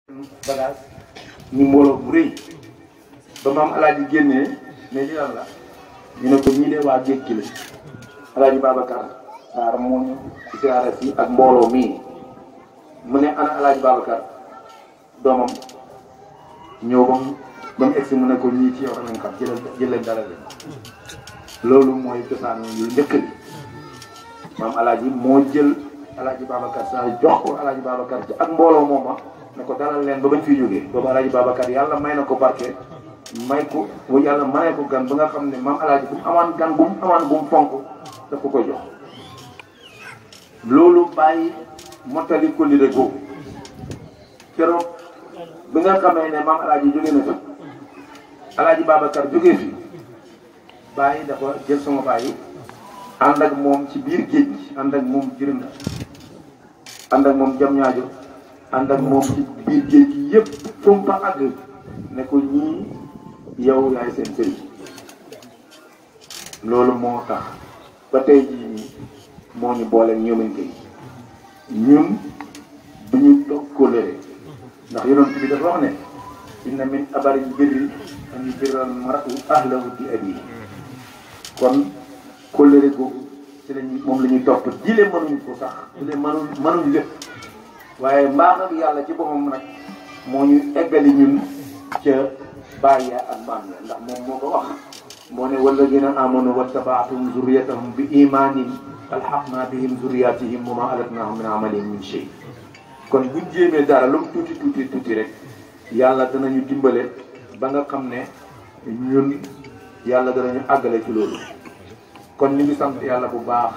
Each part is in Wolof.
bagage ñu mbooloo bu rëy ba maam alaaji génnee ne li lan la ñu ne ko ñii de waa géej gi la alaaji Babacar Sarr moo ñu siyaare si ak mbooloo mii mu ne ana alaaji Babacar doomam ñëw ba mu egsi mu ne ko ñii ci yow da nga xam jëleen dara leen loolu mooy cosaan yu njëkk bi maam alaaji moo jël alaaji Babacar Sarr jox ko alaaji Babacar ci ak mbooloo mooma ne ko dalal leen ba bañ fiy jógee boobu alaaji Babacar yàlla may na ko barke may ko yàlla may ko gan ba nga xam ne maam alaaji bu mu amaan gan bu mu amaan bu mu fonk daf ko koy jox loolu bàyyi mottali ko lire googu keroog bi nga xamee ne maam alaaji jógee na fi alaaji Babacar jógee fi bàyyi dafa jël sama bàyyi ànd ak moom ci biir géej gi ànd ak moom jërëm ànd ak moom jam ñaajo ànd ak moom ci biir géej gi yëpp fu mu fa àgg ne ko ñii yow yaay seen sëriñ loolu moo tax ba tey jii nii moo ñu boole ñoomante yi ñun duñu toog kóllëre ndax yonent bi dafa wax ne inna min abaril birri an yubirra al mar'u ahlahu bi abiihi kon kóllëre googu ci lañ moom la ñuy topp jile mënuñ ko sax jile mënuñ lépp waaye mbaax ak yàlla ci boppam nag moo ñu eggali ñun ca bàyyi ak maam ya ndax moom moo ko wax moo ne walladina amanu wattabaatum zurriyatahum bi imanin alhaqna bihim zurriyatihim wa ma alatnahum min amalihim min shay kon buñ jéemee dara lu mu tuuti rek yàlla danañu dimbale ba nga xam ne ñun yàlla danañu àggale ci loolu kon ñu ngi sant yàlla bu baax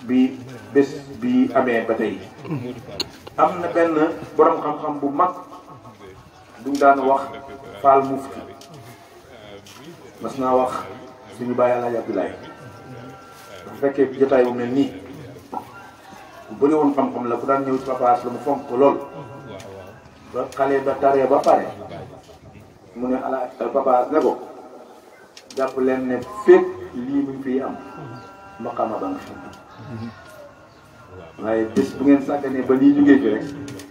bi bés bi amee ba tey am na benn borom xam-xam bu mag buñ daan wax Fall Mufti mas naa wax suñu bàyyi Alaaji Abdoulaye bu fekkee jotaay bu mel nii bu bëri woon xam-xam la ku daan ñëw ci papaas la mu fonk ko lool ba xale ba taree ba pare mu ne ala papaas ne ko jàpp leen ne fépp lii muñ fiy am maqaama ba nga fi waaye bés bu ngeen sàgganee ba lii jógee fi rek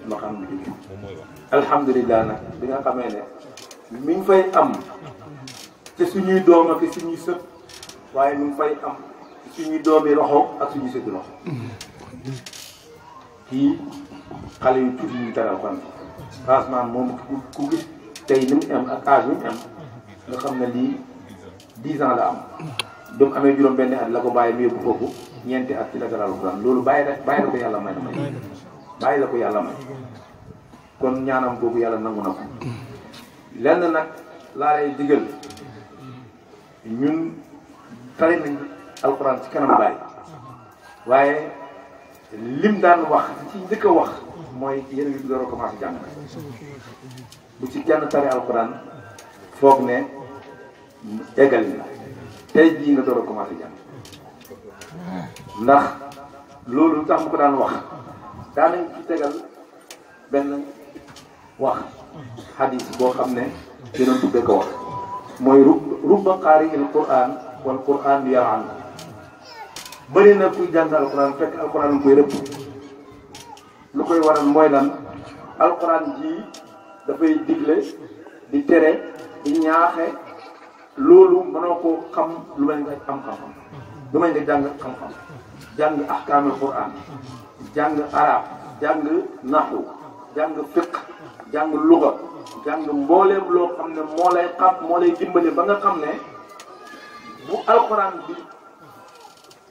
maqaam bi jógee alhamdulilah nag bi nga xamee ne mi ngi fay am ci suñuy doom ak suñuy sët waaye mi ngi fay am ci suñuy doomi roxo ak suñuy sëti roxo kii xale yu tuuti ñu taral fan franchement moom ku gis tey ni mu am ak âge bi mu am nga xam ne lii 10 ans la am doomu amee juróom benn at la ko bàyyi mu yóbbu foofu ñeenti at ci la taral alxuraan loolu bàyyi la ko yàlla may bàyyi la ko yàlla may kon ñaanam boobu yàlla nangu na ko lenn nag laa lay digal ñun tari nañ alxuraan ci kanam bàyyi waaye lim daan wax ci njëkk a wax mooy yéen a ngi door a commencé jàng bu ci kenn tari alxuraan foog ne eggali na tey jii nga door a commencé jàng ndax loolu tax mu ko daan wax daanañ ci tegal benn wax hadis boo xam ne dinañ tuddee ko wax mooy rubba qaari il quran wal quran yal'an bëri na kuy jàng alquran fekk alquran mu koy rëbb lu koy waral mooy lan alquran ji dafay digle di tere di ñaaxe loolu mënoo ko xam lu may nga am xam-xam lu may nga jàng xam-xam jàng ahkaamul quran jàng arab jàng naxu jàng fiq jàng luga jàng mbooleem loo xam ne moo lay xam moo lay dimbali ba nga xam ne bu alxuraan bi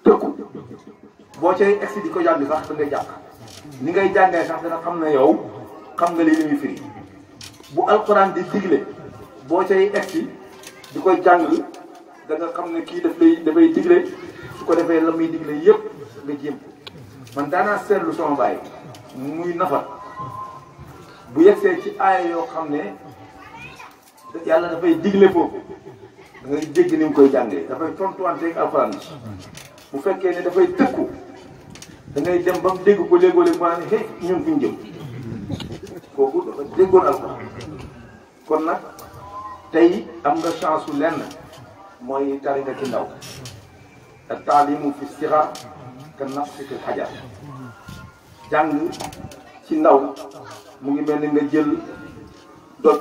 tëkku boo cay egsi di ko jàng sax da ngay jàpp ni ngay jàngee sax dana xam ne yow xam nga li muy firi bu alxuraan di digle boo cay egsi di koy jàng da nga xam ne kii dafay digle su ko defee la muy digle yëpp nga jéem man daanaa seetlu sama baay muy nafar bu yegsee ci aaya yoo xam ne yàlla dafay digle foofu da ngay dégg ni mu koy jàngee dafay tontuwanteeg alxuraan bi bu fekkee ne dafay tëkku da ngay dem ba mu dégg ko léegoo-léeg maa ne hey ñun fi ñu jëm kooku dafa déggoon alxuraan kon nag tey am nga chance su lenn mooy tari nga ci ndaw ak taalimu fi sira ka naqsi fil hajar jàng ci ndaw mu ngi mel ni nga jël doj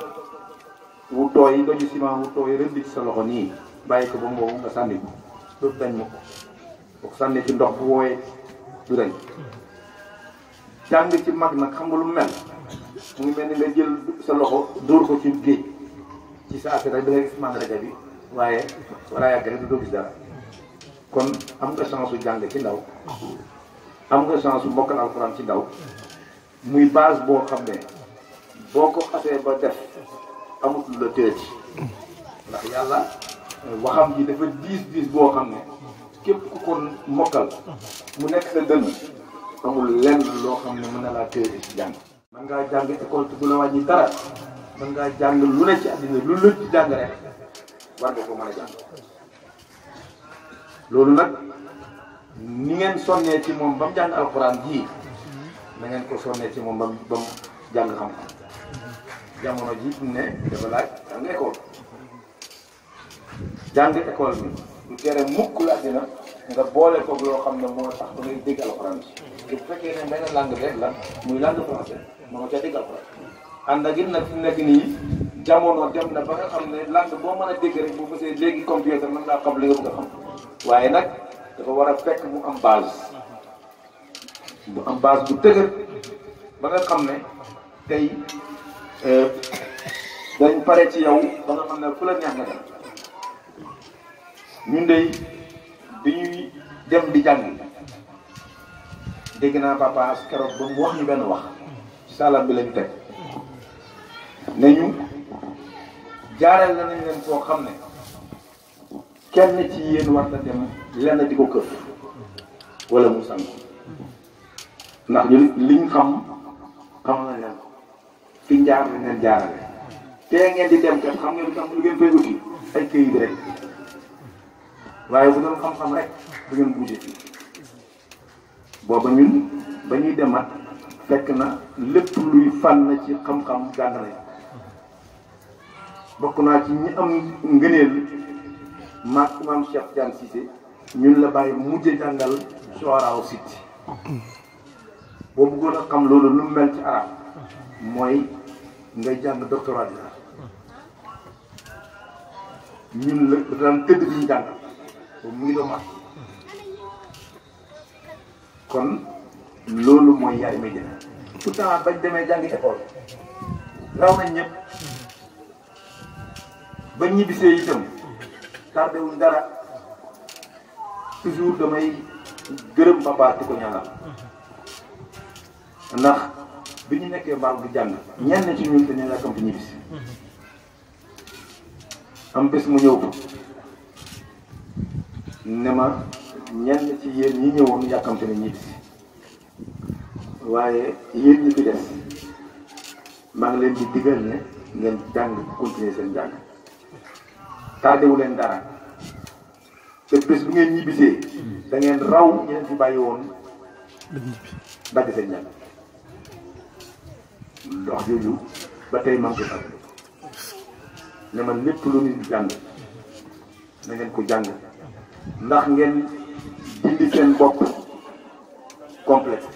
wu tooy doju ciment wu tooy rëdd ci sa loxo nii bàyyi ko ba mu wow nga sànni ko dootu dañ ma ko boo ko sànni ci ndox bu wooyee du dañ jàng ci mag nag xam nga lu mel mu ngi mel ni nga jël sa loxo dóor ko ci géej ci sa affaire rek da ngay gis mandarga bi waaye walla yàgg rek du doo gis dara kon am nga chance su jàng ci ndaw am nga chance su mokkal alxuraan ci ndaw muy base boo xam ne boo ko xasee ba def amut lu la tëj ndax yàlla waxam ji dafa diis boo xam ne képp ku ko mokkal mu nekk sa dënn amul lenn loo xam ne mën na laa tëj ci jàng. mën ngaa jàng école te du la wàññi dara mën ngaa jàng lu ne ci àddina lu la ci jàng rek war nga ko mën a jàng loolu nag ni ngeen sonnee ci moom ba mu jàng alxuraan ji na ngeen ko sonnee ci moom ba mu jàng xam-xam jamono ji ne dafa laaj jàng école jàng école bi du tere mukk la àddina nga boole ko yoo xam ne moo tax ba ngay dégg alxuraan bi bu fekkee ne benn langue bi rek la muy langue français moo ca dégg alxuraan ànd ak it nag fi mu nekk nii jamono dem na ba nga xam ne langue boo mën a dégg rek bu bësee léegi computer mën ngaa xam li nga bëgg a xam waaye nag dafa war a fekk mu am base bu tëgër ba nga xam ne tey dañ pare ci yow ba nga xam ne fu la neex nga dem ñun de dañuy dem di jàng dégg naa papa keroog ba mu wax ñu benn wax ci salam bi lañu teg ne ñu jaareel nañ leen foo xam ne kenn ci yéen war na dem lenn di ko kër wala mu sang ndax ñu liñ xam nañ leen ko fi jaar nañ leen jaarale te ngeen di dem kat xam ngeen lu ngeen fay uti ay këyit rek waaye bu doon xam-xam rek du ngeen bougé fii booba ñun ba ñuy demat fekk na lépp luy fànn ci xam-xam jàng nañ bokk naa ci ñi am ngëneel maak imam Cheikh Tidiane Cissé ñun la bàyyi mujj jàngal sooraaw sitti boo bëggoon a xam loolu lu mel ci arab mooy ngay jàng doctorat bi ñun la daan tëdd bi ñu jàngal boobu mu ngi doon mat kon loolu mooy yaay may jël pourtant bañ demee jàngi école raw nañ ñëpp ba ñibbisee itam tardé wuñ dara toujours damay gërëm papa di ko ñaanal ndax bi ñu nekkee mbaal di jàng ñenn ci ñun dañu yàkkamti ñibbisi am bés mu ñëw ko ne ma ñenn ci yéen ñi ñëwoon yàkkamte ne ñibbisi waaye yéen ñi fi des maa ngi leen di digal ne ngeen jàng continuer seen jàng tardé wu leen dara te bés bu ngeen ñibbisee da ngeen raw ñu leen fi bàyyi woon dagg seen jàng ndox jooju ba tey man ko xam ne man lépp lu nit jàng na ngeen ko jàng ndax ngeen dindi seen bopp complexe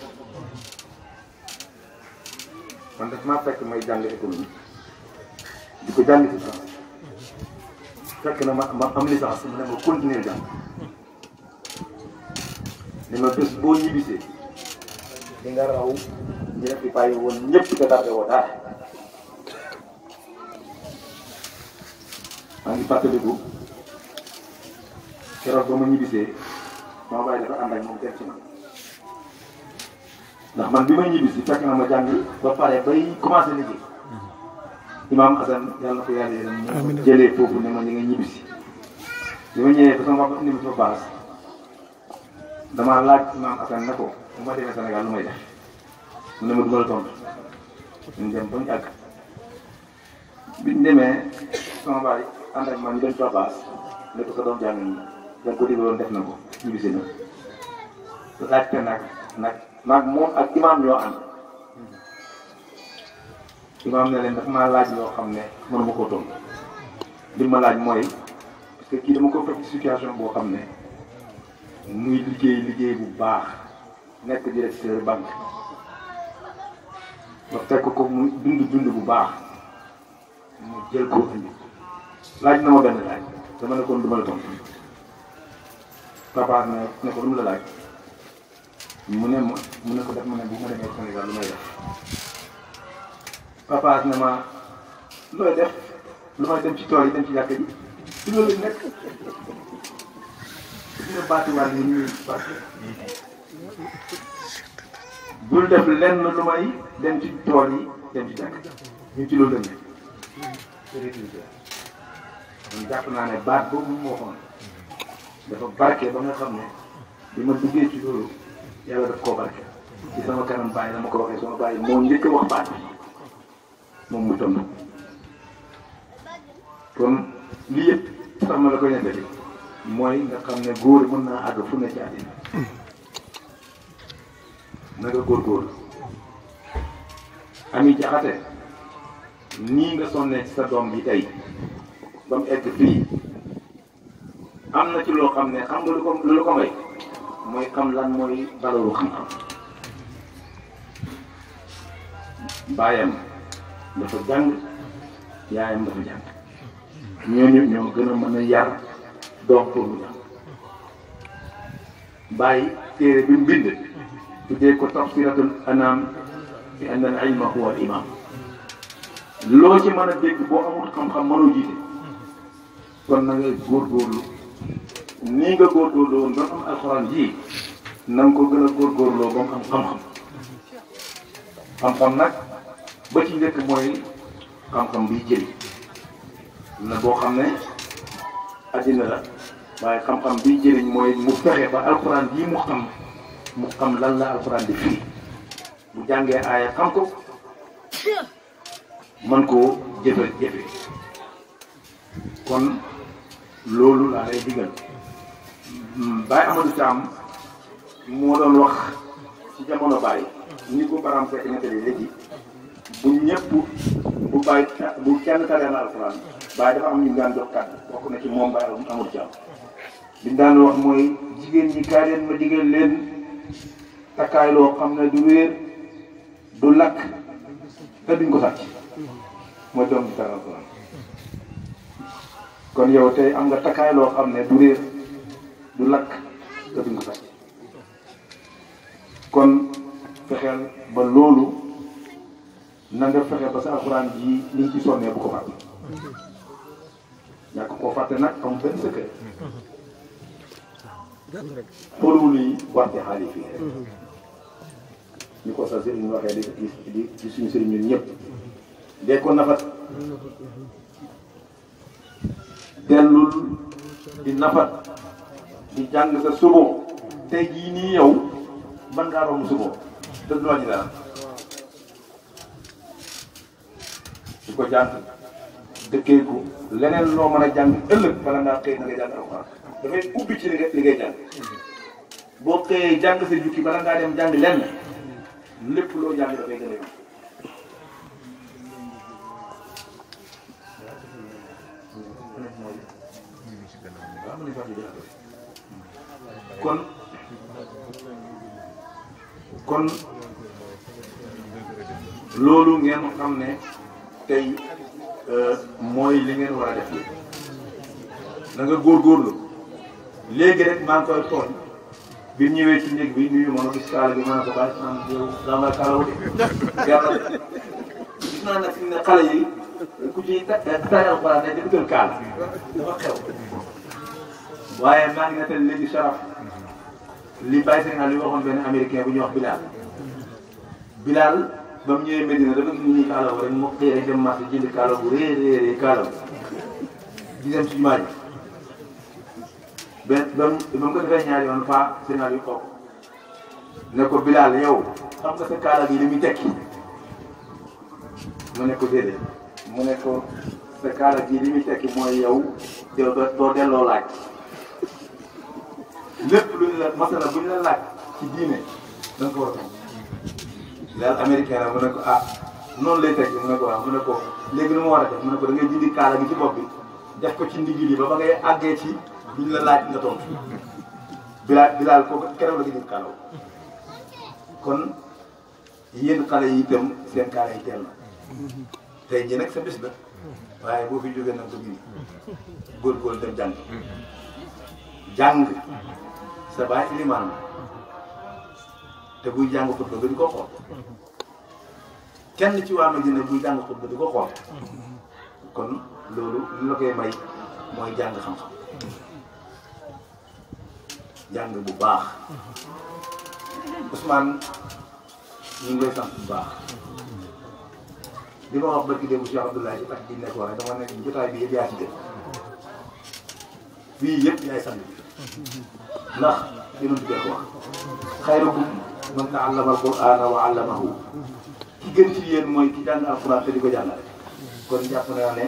man daf maa fekk may jàng économie di ko jàng ci sax fekk na ma am licence mu ne ma continuer jàng ne ma bés boo ñibbisee di nga raw ñi la fi bàyyi woon ñëpp te tardé woo dara maa ngi fàttaliku keroog ba ma ñibbisee sama bàyyi dafa ànd ak moom teg ci man ndax man bi ma ñibbisi fekk na ma jàng ba pare bay commencé liggéey Imam Assane yàlla na ko yàlla yéen jëlee foofu ne ma ñu nga ñibbisi bi ma ñëwee ba sama wax indi ma sama base damaa laaj Imam Assane ne ko bu ma demee Sénégal lu may def mu ne ma du ma la tontu ñu dem ba ñu àgg bi ñu demee sama baay ànd ak man ñu dem sama base ne ko sa doom jàng nii da nga ko digaloon def na ko ñibbisi na laajte nag maag moom ak imam ñoo ànd imam ne leen dafa maa laaj yoo xam ne mënuma koo tontu li ma laaj mooy parce que kii dama ko fekk situation boo xam ne muy liggéey bu baax nekk directeur banque ma fekk ko mu dund bu baax mu jël ko indi laaj na ma benn laaj dama ne kon du ma la tontu papa ne ko lu mu la laaj mu ne ko def ma ne bu ma demee Sénégal lu may def papa ne ma looy def lu may dem ci tool yi dem ci jàkka ji ci loolu lañ nekk dina baatiwaat ni ñuy baati bul def lenn lu may dem ci tool yi dem ci jàkka ñu ci loolu lañ nekk man jàpp naa ne baat boobu mu waxoon dafa barke ba nga xam ne bi ma duggee ci loolu yàlla daf koo barke ci sama kanam bàyyi la ma ko waxee sama bàyyi moo njëkk wax baat bi moom mu tontu kon lii yëpp sax ma la koy nettali mooy nga xam ne góor mën naa àgg fu ne ci àddina na nga góorgóorlu Ami Jaxate nii nga sonnee ci sa doom bi tey ba mu egg fii am na ci loo xam ne xam nga lu la ko may mooy xam lan mooy balalu xam-xam baayam dafa jàng yaayam dafa jàng ñooñu ñoo gën a mën a yar doom pour mu jàng bàyyi téere bi mu bind tuddee ko tafsiratul anam bi anna al ilma huwa al imam loo ci mën a dégg boo amul xam-xam mënoo jiite kon na nga góorgóorlu nii nga góorgóorloo woon ba am alxuraan ji na nga ko gën a góorgóorloo ba mu am xam-xam xam-xam nag ba ci njëkk mooy xam-xam biy jëriñ na boo xam ne addina la waaye xam-xam biy jëriñ mooy mu fexe ba alxuraan ji mu xam lan la alxuraan di firi bu jàngee aaya xam ko man koo jëfe kon loolu laa lay digal Baye Amadou Thiam moo doon wax ci jamono Baye ni ko baram fekk nettali léegi bu ñëpp bu kenn taree na alxuraan Baye dafa am ñu daan jox kàddu bokk na ci moom Baye Amadou Thiam li daan wax mooy jigéen ñi kaay leen ma digal leen takkaay loo xam ne du wéer du lakk te duñ ko sàcc mooy doom bi tara alxuraan kon yow tey am nga takkaay loo xam ne du réer du lakk te duñ ko sàcc kon fexeel ba loolu na nga fexe ba sa alxuraan ji liñ ci sonnee bu ko fàtte ñàkk koo fàtte nag am benn secret xoolul yi warte xaalis fii rek ñu ko sa sëriñ waxee di suñu sëriñ ñun ñëpp dee ko nafat dellul di nafat di jàng sa subo tey jii nii yow mën ngaa romb subo te du wàññi dara di ko jàng dëkkee ko leneen loo mën a jàng ëllëg bala ngaa xëy na nga jàng alxuraan dafay ubbi ci li ngay jàng boo xëyee jàng sa jukki bala ngaa dem jàng lenn lépp loo jàng dafay gën a yomb kon loolu ngeen xam ne tey mooy li ngeen war a def na nga góorgóorlu léegi rek maa ngi koy tooñ bi ñëwee ci néeg bi nuyu ma gis kaala bi ma ne ko bàyyi naan yow daa may kaala wuti yàlla gis naa nag fi ne xale yi ku ci tari alxuraan ne di utal kaala dafa xew waaye maa ngi nettali léegi Sharaf li Baye Sénégal li waxoon benn américain bu ñuy wax Bilal ba mu ñëwee Medina dafa gis ni kaala rek mu xëy rek dem marché jënd kaala bu réeréeré kaala di dem ci jumaa ji ba mu ko defee ñaari yoon faa Sénégal yu toog ne ko Bilal yow xam nga sa kaala bi li muy tekki mu ne ko déedéet mu ne ko sa kaala bi li muy tekki mooy yow doo delloo laaj lépp luñ la masala buñ la laaj ci diine da nga ko war a toog daal américain la mu ne ko ah noonu lay tekki mu ne ko waaw mu ne ko léegi lu ma war a def mu ne ko da ngay dindi kaala gi ci bopp bi def ko ci ndigg li ba ngay àggee ci duñ la laaj nga tontu Bilal kooku keroog la gis kaalaw kon yéen xale yi itam seen kaala yi teel na tey jii nag sa bis la waaye boo fi jógee nag ba bii góorgóorlu dem jàng jàng sa baay ilimaan te buy jàng xutba nga di ko xool kenn ci waa Madina buy jàng xutba di ko xool kon loolu li la koy may mooy jàng xam-xam jàng bu baax Ousmane ñu ngi lay sant bu baax li ma wax barki démb Cheikh Abdoulaye ci tax bi nekk waaye dama nekk jotaay bi yëpp yaa ci def fii yëpp yaay sant bi ndax dinañ ko wax xayrukum man ta'allama al-Qur'ana wa 'allamahu ki gën ci yéen mooy ki jàng alxuraan te di ko jàngale kon jàpp naa ne